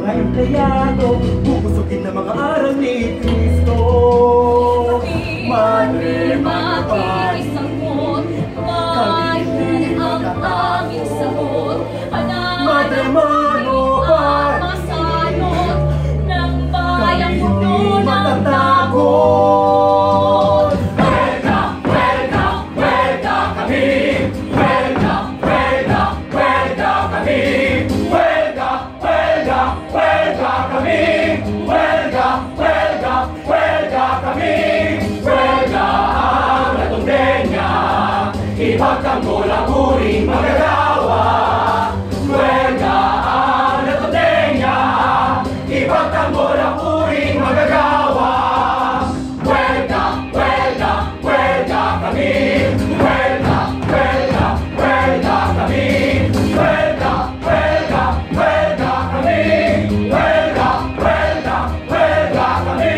mga empleyado, bubusukin ng mga aral ni Cristo. Madre, makikisagot, kahit ang aming sagot, Madre, manupad, masanot ng bayang puno ng tago. Pagkamula-muring magagawa, huelga ang natutenya. Ipagkamula-muring magagawa, huelga, huelga, huelga kami. Huelga, huelga, huelga kami. Huelga, huelga, huelga kami. Huelga, huelga, huelga kami.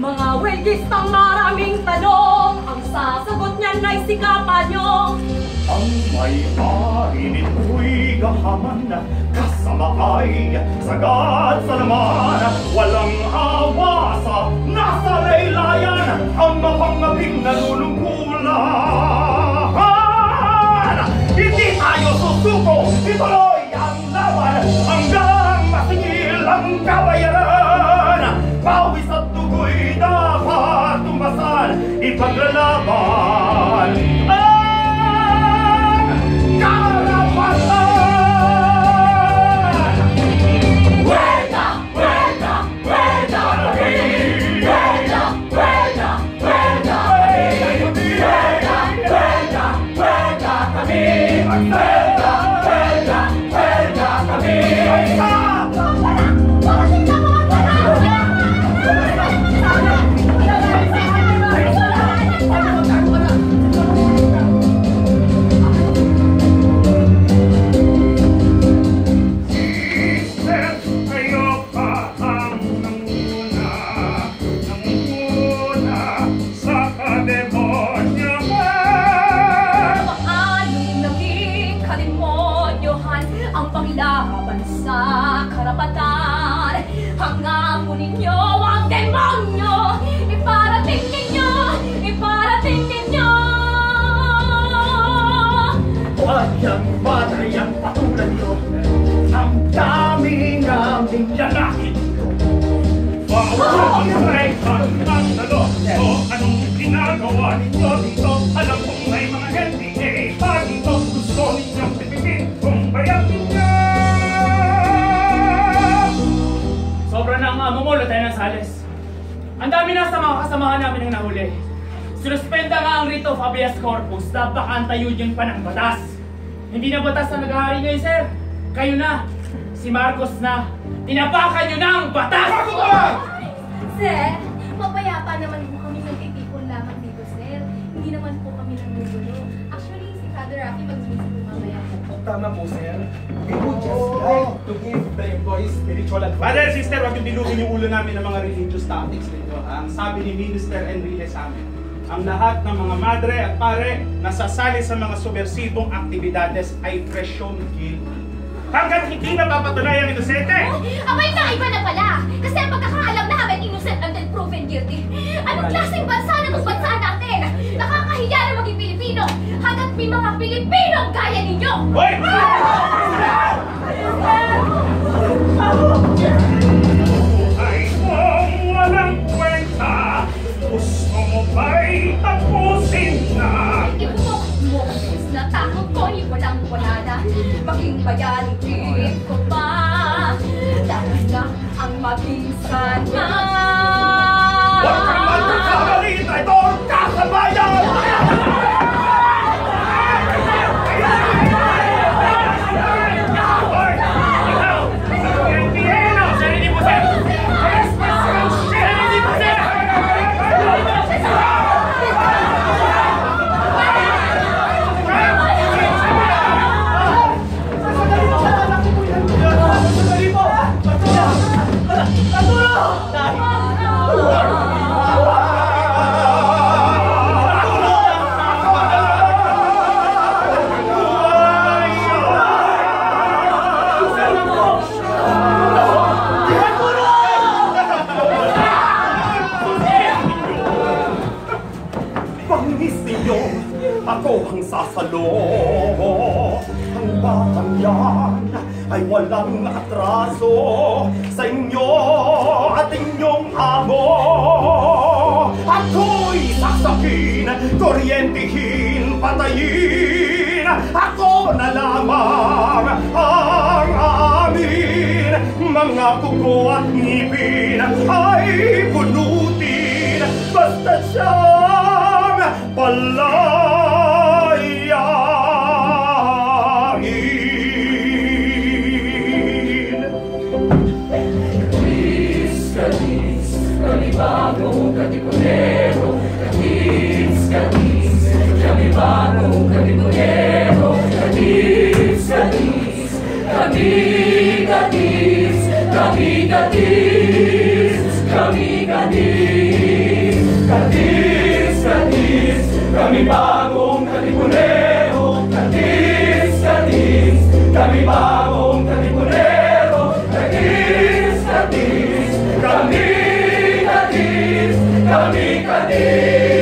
Mga huelgistang maraming tanong, ang sasagot niyan ay sikapan nyo. Ang may-ari nito'y gahaman, kasama ay sagad sa laman. Walang awa sa nasa laylayan, ang mapangabing nalulungkulan. Hindi tayo susuko, ituloy ang laban, hanggang masingil ang kabayaran. Pawis at dugo'y dapat tumbasan, ipaglalaban ang karapatan. Huelga, huelga, huelga kami. Huelga, huelga, huelga kami. Huelga, huelga, huelga kami. Huelga, huelga, huelga kami. Laban sa karapatan, hangamon ninyo ang demonyo, iparating ninyo, iparating ninyo. Wayang madre ang patulan nyo, ang daming aming lalaki nyo. Bawal ang rekan ng talo, so anong ginagawa ninyo dito? Alam kong may mga NPA pa dito, gusto ninyong pipipin kung bayan ninyo. Sobra na ang amo mo, Lieutenant Sales. Ang dami na sa mga kasamahan namin ang nahuli. Sinuspenda nga ang writ of habeas corpus, napaka-anti-UG pa ng batas. Hindi na batas na naghahari ngayon, sir. Kayo na. Si Marcos na. Tinapakan nyo na ang batas! Sir, mapayapa naman po kami nagtitipon lamang dito, sir. Hindi naman po kami nanggugulo. Actually, si Father Rafi mag-visit po mamaya po. Tama po, sir. We would just like to give the employees spiritual advice. Brother, sister, huwag yung dilugin yung ulo namin ng mga religious topics nito. Ang sabi ni Minister Enrile sa amin, ang lahat ng mga madre at pare na sasali sa mga subversibong aktibidades ay presyong guilty. Hanggang hindi na papatunayan ang inosente! Abay, iba na pala! Kasi ang pagkakaalam namin innocent until proven guilty. Anong klaseng bansa na itong bansa natin? Nakakahiya na maging Pilipino hanggat may mga Pilipino gaya ninyo! Hoy! Ay mong walang kwenta, gusto mo ba'y tapusin na? Ipumok mo na takot ko ay walang-wala na. Maging bayani ko pa, dahil na ang maging sana. Huwag kang magkakamali, traitor ka sa bayan! ako ang sasalo. Ang batang yan ay walang atraso sa inyo at inyong amo. Ako'y saksakin, kuryentehin, patayin. Ako na lamang ang aamin. Mga kuko at ngipin ay bunutin. Basta siyang palayain. Kadis, kami bagong katipunero. Kadis, kadis, kami bagong katipunero. Kadis, kadis, kami kadis, kami kadis, kami kadis. Kadis, kadis, kami bagong katipunero. Kadis, kadis, kami bagong katipunero. Kadis, kadis, kami kadis, kami kadis.